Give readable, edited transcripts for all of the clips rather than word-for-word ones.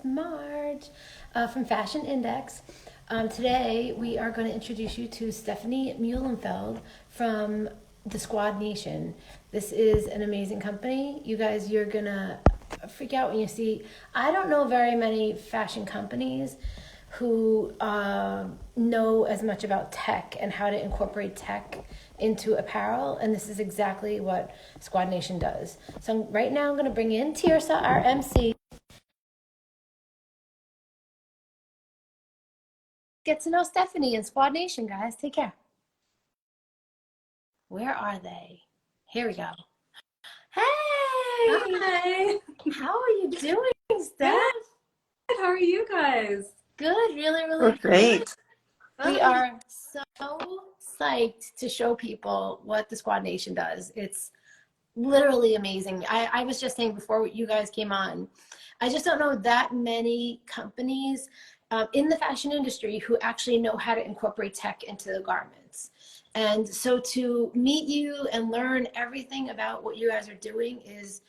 Marge from Fashion Index. Today we are going to introduce you to Stephanie Muhlenfeld from the Squad Nation. This is an amazing company. You guys, you're going to freak out when you see, I don't know very many fashion companies who know as much about tech and how to incorporate tech into apparel, and this is exactly what Squad Nation does. So right now I'm going to bring in Tirsa, our MC. Get to know Stephanie and Squad Nation, guys. Take care. Where are they? Here we go. Hey! Hi. How are you doing, Steph? Good. How are you guys? Good, really Great. good. We are so psyched to show people what the Squad Nation does. It's literally amazing. I was just saying before you guys came on, I just don't know that many companies in the fashion industry who actually know how to incorporate tech into the garments. And so to meet you and learn everything about what you guys are doing is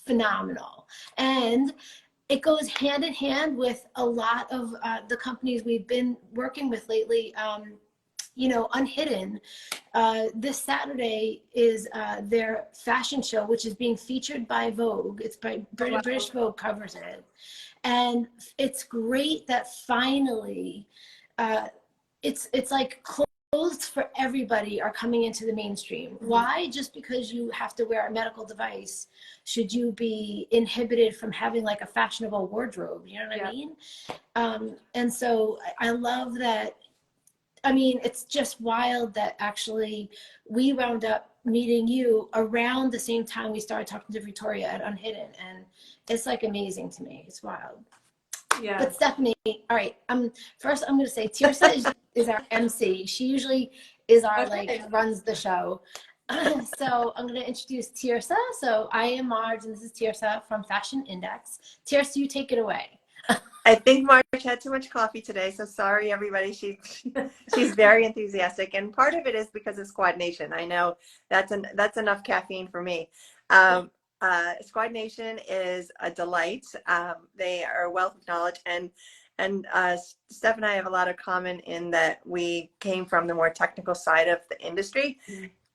phenomenal. And it goes hand in hand with a lot of the companies we've been working with lately. You know, Unhidden. This Saturday is their fashion show, which is being featured by Vogue. It's by British Vogue covers it. And it's great that finally it's like clothes for everybody are coming into the mainstream. Why? Just because you have to wear a medical device should you be inhibited from having like a fashionable wardrobe? You know what I mean? And so I love that. I mean, it's just wild that actually we wound up meeting you around the same time we started talking to Victoria at Unhidden, and it's like amazing to me. It's wild. Yeah. But Stephanie, all right. First I'm going to say Tirsa is our MC. She usually is our like runs the show. So I'm going to introduce Tirsa. So I am Marge, and this is Tirsa from Fashion Index. Tirsa, you take it away. I think Marge had too much coffee today, so sorry everybody. She's very enthusiastic, and part of it is because of Squad Nation. I know that's enough caffeine for me. Squad Nation is a delight. They are a wealth of knowledge, and Steph and I have a lot of common in that we came from the more technical side of the industry.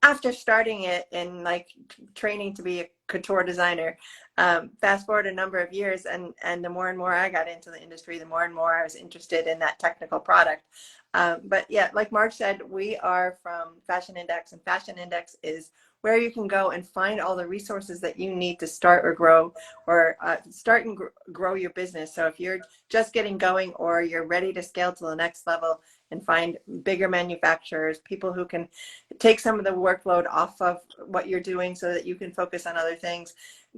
After starting it in like training to be a couture designer, fast forward a number of years, and the more and more I got into the industry, the more and more I was interested in that technical product. But yeah, like Mark said, we are from Fashion Index, and Fashion Index is where you can go and find all the resources that you need to start or grow, or start and grow your business. So if you're just getting going, or you're ready to scale to the next level and find bigger manufacturers, people who can take some of the workload off of what you're doing so that you can focus on other things,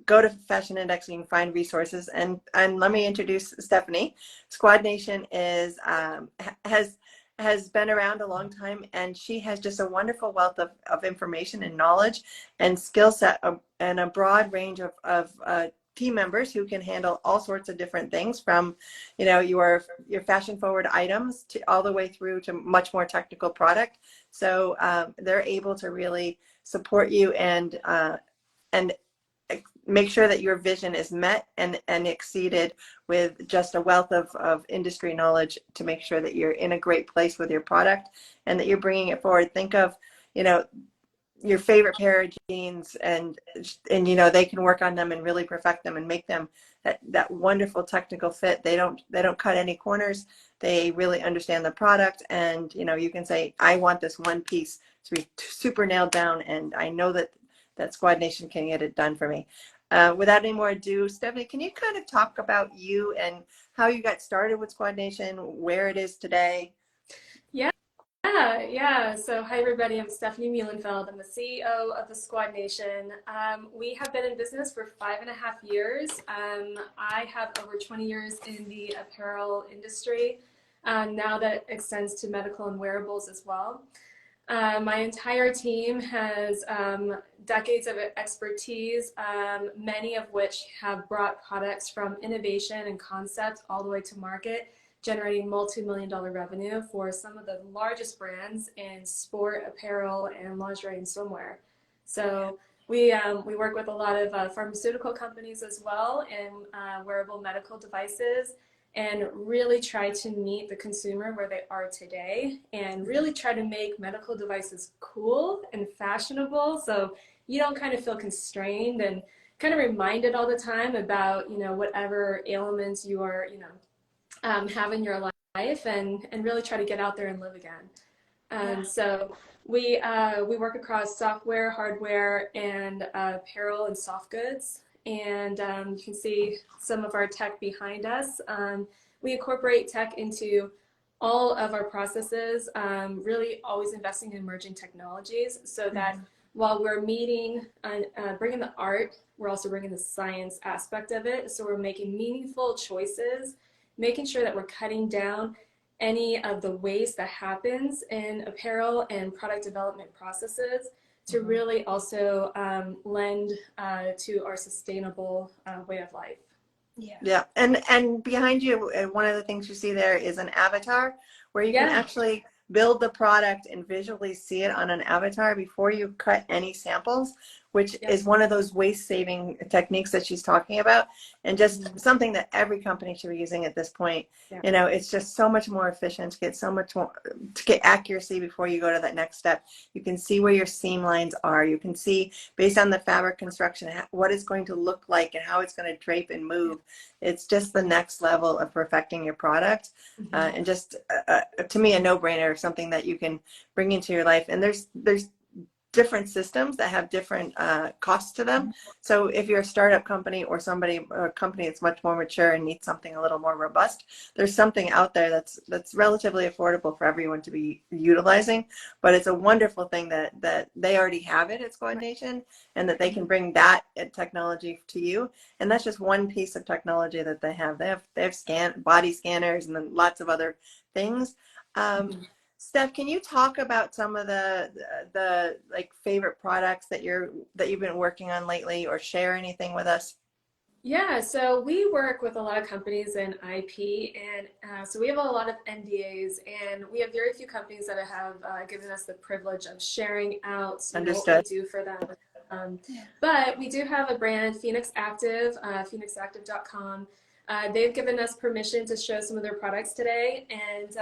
go to Fashion Index and you can find resources. And let me introduce Stephanie. Squad Nation is has been around a long time, and she has just a wonderful wealth of information and knowledge and skill set, and a broad range of team members who can handle all sorts of different things, from your fashion forward items to all the way through to much more technical product. So they're able to really support you and make sure that your vision is met and exceeded, with just a wealth of industry knowledge to make sure that you're in a great place with your product and that you're bringing it forward. Think of your favorite pair of jeans, and they can work on them and really perfect them and make them that wonderful technical fit. They don't cut any corners. They really understand the product, and you can say, I want this one piece to be super nailed down, and I know that Squad Nation can get it done for me. Without any more ado, Stephanie, can you kind of talk about you and how you got started with Squad Nation, where it is today? Yeah. So hi everybody, I'm Stephanie Muhlenfeld. I'm the CEO of the Squad Nation. We have been in business for 5.5 years. I have over 20 years in the apparel industry. Now that extends to medical and wearables as well. My entire team has decades of expertise, many of which have brought products from innovation and concept all the way to market, generating multi-million-dollar revenue for some of the largest brands in sport, apparel, and lingerie and swimwear. So we work with a lot of pharmaceutical companies as well, and wearable medical devices, and really try to meet the consumer where they are today, and really try to make medical devices cool and fashionable, so you don't kind of feel constrained and kind of reminded all the time about, you know, whatever ailments you are, you know, have in your life, and really try to get out there and live again. So we work across software, hardware, and apparel and soft goods. And you can see some of our tech behind us. We incorporate tech into all of our processes, really always investing in emerging technologies, so that while we're meeting and bringing the art, we're also bringing the science aspect of it. So we're making meaningful choices, making sure that we're cutting down any of the waste that happens in apparel and product development processes, to really also lend to our sustainable way of life. Yeah. And behind you, one of the things you see there is an avatar where you can actually build the product and visually see it on an avatar before you cut any samples, which is one of those waste saving techniques that she's talking about, and just something that every company should be using at this point. You know, it's just so much more efficient to get so much more, to get accuracy before you go to that next step. You can see where your seam lines are. You can see, based on the fabric construction, what it's going to look like and how it's going to drape and move. It's just the next level of perfecting your product, and just to me, a no-brainer, something that you can bring into your life. And there's different systems that have different costs to them. So if you're a startup company or a company that's much more mature and needs something a little more robust, there's something out there that's relatively affordable for everyone to be utilizing. But it's a wonderful thing that they already have it at Squad Nation, and that they can bring that technology to you. And that's just one piece of technology that they have. They have body scanners and then lots of other things. Steph, can you talk about some of the like favorite products that you've been working on lately, or share anything with us? Yeah, so we work with a lot of companies in IP, and so we have a lot of NDAs, and we have very few companies that have given us the privilege of sharing out what we do for them. But we do have a brand, Phoenix Active, phoenixactive.com. They've given us permission to show some of their products today, and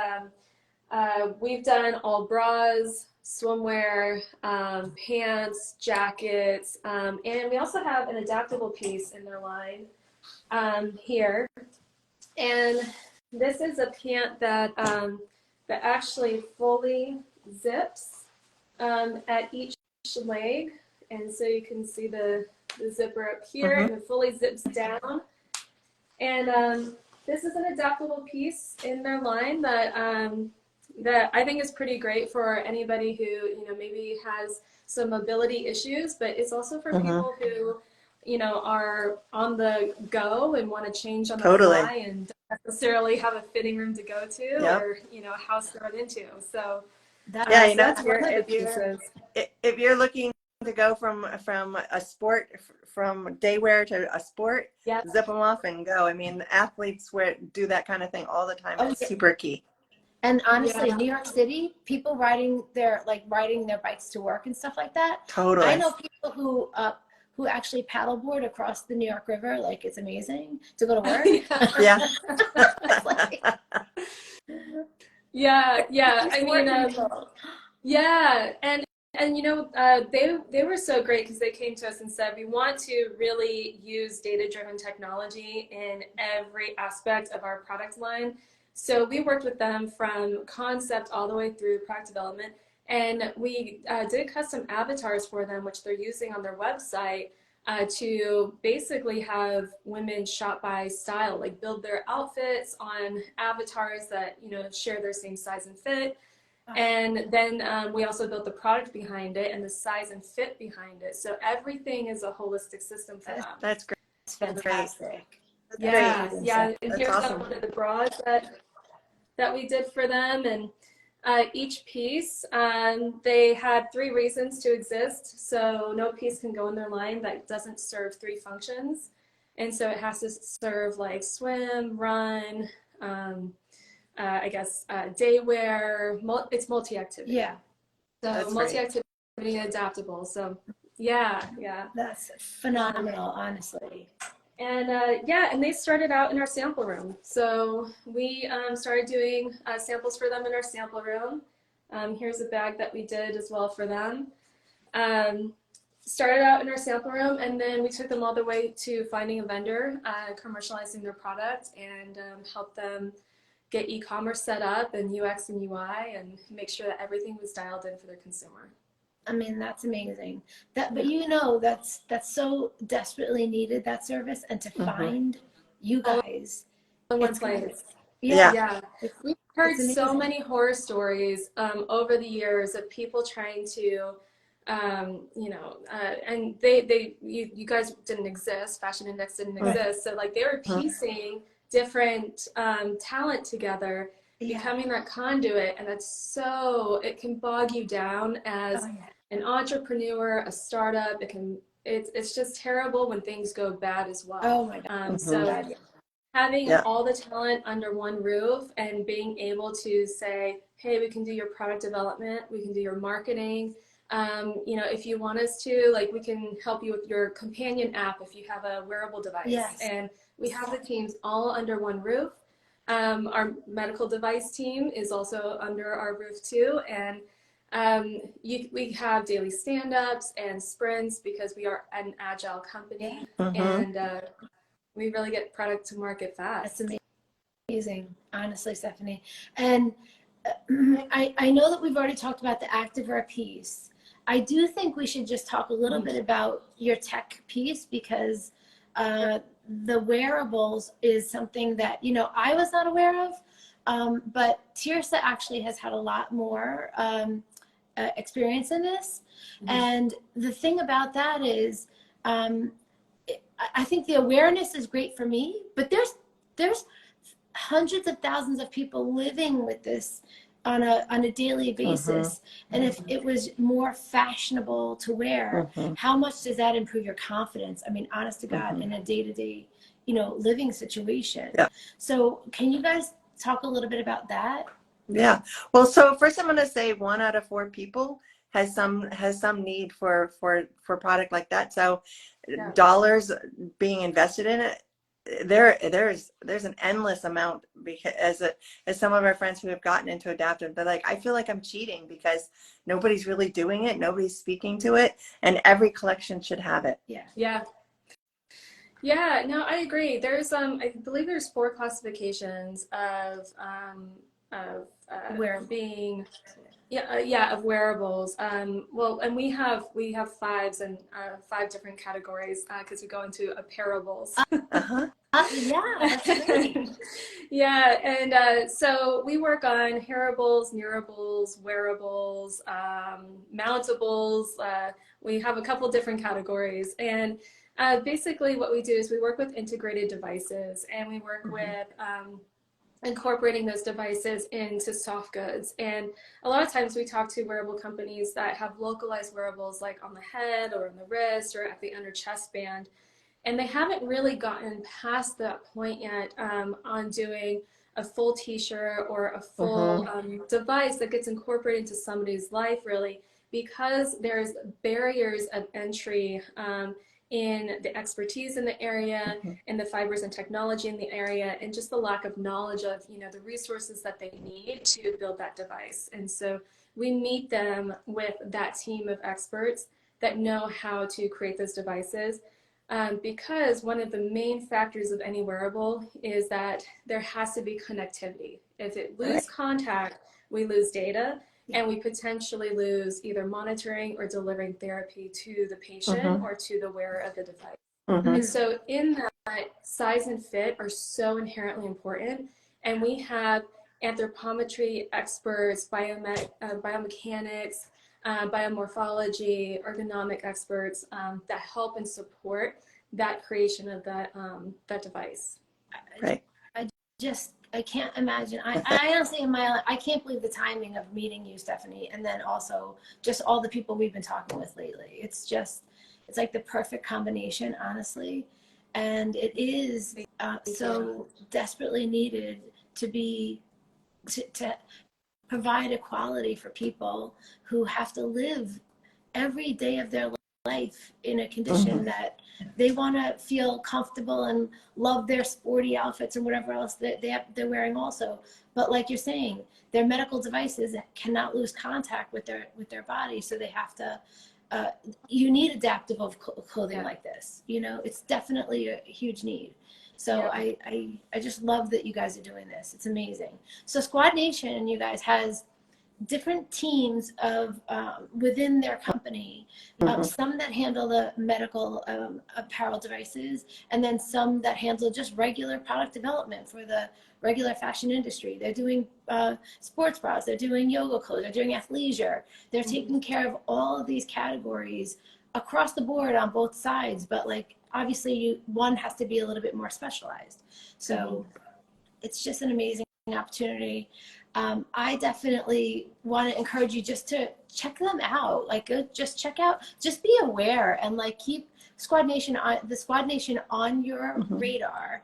we've done all bras, swimwear, pants, jackets, and we also have an adaptable piece in their line here. And this is a pant that that actually fully zips at each leg, and so you can see the zipper up here, and it fully zips down. And this is an adaptable piece in their line that I think is pretty great for anybody who, you know, maybe has some mobility issues, but it's also for people who, you know, are on the go and want to change on the fly and don't necessarily have a fitting room to go to, or, you know, a house to run into. So you know, if you're looking to go from a sport, from day wear to a sport, zip them off and go. I mean, athletes do that kind of thing all the time. It's super key. And honestly, in New York City, people riding their bikes to work and stuff like that. Totally. I know people who actually paddleboard across the New York River. Like, it's amazing to go to work. I mean, and you know, they were so great because they came to us and said, we want to really use data-driven technology in every aspect of our product line. So we worked with them from concept all the way through product development, and we did custom avatars for them, which they're using on their website to basically have women shop by style, like build their outfits on avatars that, you know, share their same size and fit. And then we also built the product behind it and the size and fit behind it. So everything is a holistic system for them. That's great. It's fantastic. Yeah. And here's awesome. One of the bras that we did for them, and each piece, they had 3 reasons to exist. So no piece can go in their line that doesn't serve 3 functions, and so it has to serve like swim, run, I guess day wear. It's multi-activity. Yeah. So multi-activity and adaptable. So Yeah, yeah. That's phenomenal, honestly. And yeah, and they started out in our sample room. So we started doing samples for them in our sample room. Here's a bag that we did as well for them. Um, Started out in our sample room, and then we took them all the way to finding a vendor, commercializing their product, and helped them get e-commerce set up and UX and UI, and make sure that everything was dialed in for their consumer. I mean, that's amazing. But you know, that's so desperately needed, that service, and to find you All guys, in one it's place. yeah, Yeah. it's, We've heard it's so amazing. many horror stories over the years of people trying to, and you guys didn't exist, Fashion Index didn't Right. exist. So like they were piecing different talent together, Yeah. becoming that conduit. And it can bog you down as Oh, yeah. an entrepreneur, a startup. It's just terrible when things go bad as well. Oh my God. So having Yeah. all the talent under one roof and being able to say, hey, we can do your product development, we can do your marketing. If you want us to, like, we can help you with your companion app if you have a wearable device. Yes. And we have the teams all under one roof. Our medical device team is also under our roof too. And we have daily stand-ups and sprints because we are an agile company. And we really get product to market fast. That's amazing, honestly, Stephanie. And I know that we've already talked about the activewear piece. I do think we should just talk a little bit about your tech piece, because the wearables is something that, I was not aware of, but Tirsa actually has had a lot more experience in this. And the thing about that is, I think the awareness is great for me, but there's hundreds of thousands of people living with this on a daily basis. And if it was more fashionable to wear, how much does that improve your confidence? I mean, honest to God, in a day-to-day, living situation. Yeah. So can you guys talk a little bit about that? Yeah. Well, so first I'm going to say 1 out of 4 people has some need for product like that. So dollars being invested in it, there's an endless amount, because as some of our friends who have gotten into adaptive, they're like, I feel like I'm cheating because nobody's really doing it, nobody's speaking to it, and every collection should have it. Yeah, no, I agree. There's I believe there's 4 classifications of being of wearables. Well, and we have 5s and 5 different categories because we go into Apparables. Yeah, that's great. Yeah, and so we work on Hearables, Neurables, Wearables, Mountables. We have a couple different categories, and basically what we do is we work with integrated devices, and we work with incorporating those devices into soft goods. And a lot of times we talk to wearable companies that have localized wearables, like on the head or on the wrist or at the under chest band, and they haven't really gotten past that point yet on doing a full t-shirt or a full device that gets incorporated into somebody's life, really, because there's barriers of entry in the expertise in the area, in the fibers and technology in the area, and just the lack of knowledge of, the resources that they need to build that device. And so we meet them with that team of experts that know how to create those devices, because one of the main factors of any wearable is that there has to be connectivity. If it loses contact, we lose data, and we potentially lose either monitoring or delivering therapy to the patient or to the wearer of the device. And so in that, size and fit are so inherently important. And we have anthropometry experts, biomechanics, biomorphology, ergonomic experts that help and support that creation of that device. Right. I can't imagine. I honestly, I can't believe the timing of meeting you, Stephanie, and then also just all the people we've been talking with lately. It's like the perfect combination, honestly. And it is so desperately needed to provide equality for people who have to live every day of their life in a condition that they want to feel comfortable and love their sporty outfits and whatever else that they're wearing also. But like you're saying, their medical devices cannot lose contact with their body, so they have to. You need adaptive clothing like this. You know, it's definitely a huge need. So I just love that you guys are doing this. It's amazing. So Squad Nation, you guys, has different teams of within their company, some that handle the medical apparel devices, and then some that handle just regular product development for the regular fashion industry. They're doing sports bras, they're doing yoga clothes, they're doing athleisure. They're taking care of all of these categories across the board on both sides, but like obviously one has to be a little bit more specialized. So it's just an amazing opportunity. I definitely want to encourage you just to check them out. Like, just check out, just be aware, and like keep the Squad Nation on your radar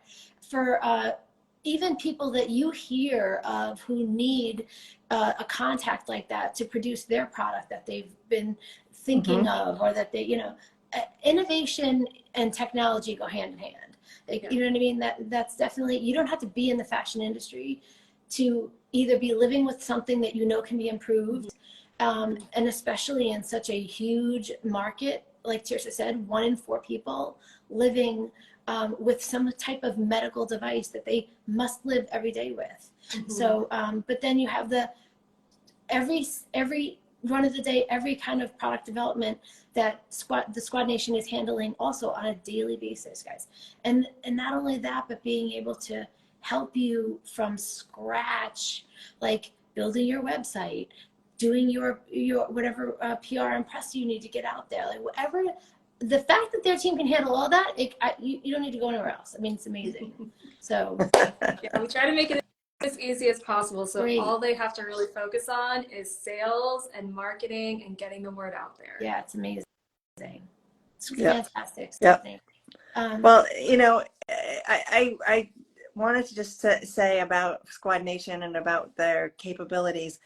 for even people that you hear of who need a contact like that to produce their product that they've been thinking of, or that they, you know, innovation and technology go hand in hand. Like, you know what I mean? That's definitely, you don't have to be in the fashion industry to either be living with something that you know can be improved, and especially in such a huge market, like Tirsa said, 1 in 4 people living with some type of medical device that they must live every day with. So, but then you have every run of the day, every kind of product development that the Squad Nation is handling also on a daily basis, guys. And not only that, but being able to help you from scratch, like building your website, doing your whatever PR and press you need to get out there, like whatever. The fact that their team can handle all that, you don't need to go anywhere else. I mean, it's amazing. So we try to make it as easy as possible. So all they have to really focus on is sales and marketing and getting the word out there. Yeah, it's amazing. It's fantastic. Well, you know, I wanted to just say about Squad Nation and about their capabilities.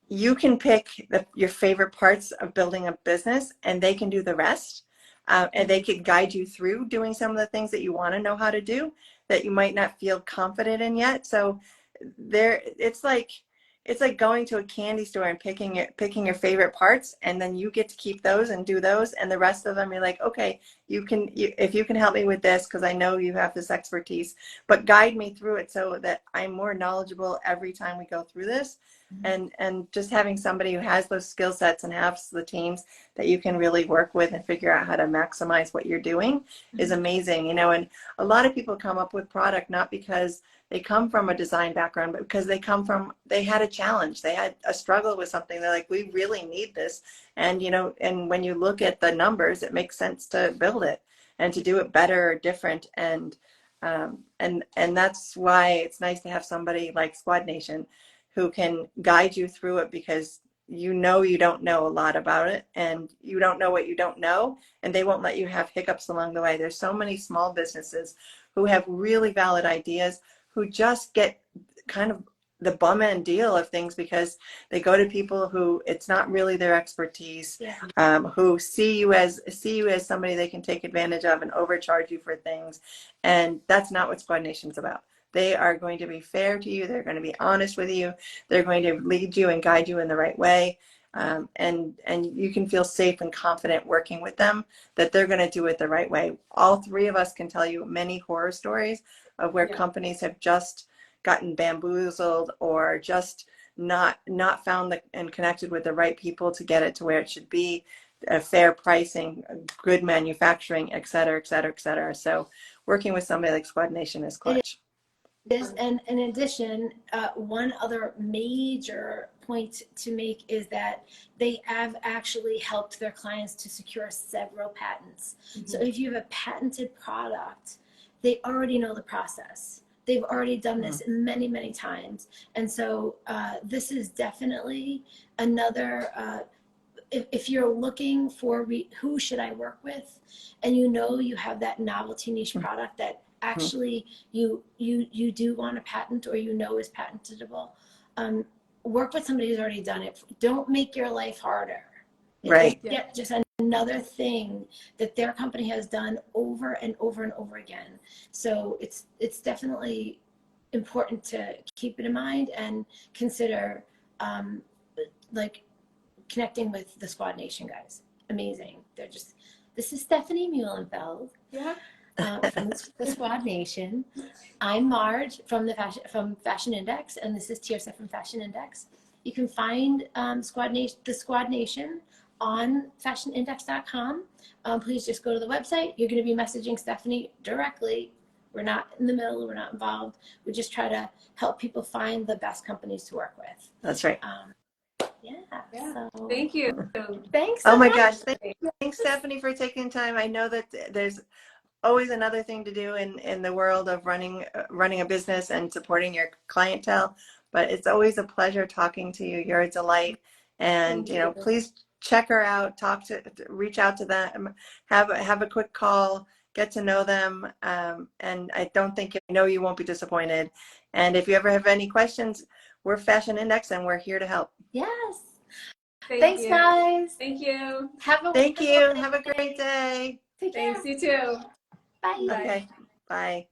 You can pick your favorite parts of building a business, and they can do the rest. And they can guide you through doing some of the things that you want to know how to do that you might not feel confident in yet. So it's like going to a candy store and picking your favorite parts, and then you get to keep those and do those, and the rest of them you're like, okay, if you can help me with this, because I know you have this expertise, but guide me through it so that I'm more knowledgeable every time we go through this. And just having somebody who has those skill sets and has the teams that you can really work with and figure out how to maximize what you're doing is amazing, you know. And a lot of people come up with product not because they come from a design background, but because they had a challenge, they had a struggle with something. They're like, we really need this. And, you know, and when you look at the numbers, it makes sense to build it and to do it better or different. And that's why it's nice to have somebody like Squad Nation who can guide you through it, because you know you don't know a lot about it, and you don't know what you don't know, and they won't let you have hiccups along the way. There's so many small businesses who have really valid ideas who just get kind of the bum end deal of things because they go to people who it's not really their expertise, who see you as somebody they can take advantage of and overcharge you for things. And that's not what Squad Nation's about. They are going to be fair to you. They're going to be honest with you. They're going to lead you and guide you in the right way. And you can feel safe and confident working with them that they're going to do it the right way. All 3 of us can tell you many horror stories of where companies have just gotten bamboozled or just not found and connected with the right people to get it to where it should be, fair pricing, good manufacturing, et cetera, et cetera, et cetera. So working with somebody like Squad Nation is clutch. And in addition, one other major point to make is that they have actually helped their clients to secure several patents. So if you have a patented product, they already know the process. They've already done this many, many times. And so this is definitely another, if you're looking for who should I work with, and you know you have that novelty niche product that actually you do want a patent or you know is patentable, work with somebody who's already done it. Don't make your life harder. Right. Just another thing that their company has done over and over and over again. So it's definitely important to keep it in mind and consider like connecting with the Squad Nation guys. Amazing. They're just, this is Stephanie Muhlenfeld. Yeah. From the Squad Nation. I'm Marge from Fashion Index, and this is Tirsa from Fashion Index. You can find the Squad Nation on fashionindex.com. Please just go to the website. You're going to be messaging Stephanie directly. We're not in the middle. We're not involved. We just try to help people find the best companies to work with. That's right. Yeah. So Thank you. thanks so Oh my much. gosh. Thanks, Stephanie, for taking time. I know that there's always another thing to do in the world of running a business and supporting your clientele, but it's always a pleasure talking to you. You're a delight, and Thank you. please check her out, reach out to them, have a quick call, get to know them, and I know you won't be disappointed. And if you ever have any questions, we're Fashion Index and we're here to help. Yes. Thanks, Thanks, guys. Thank you. Thank you. Have a great day. Take care. Thanks, you too. Bye. Okay. Bye.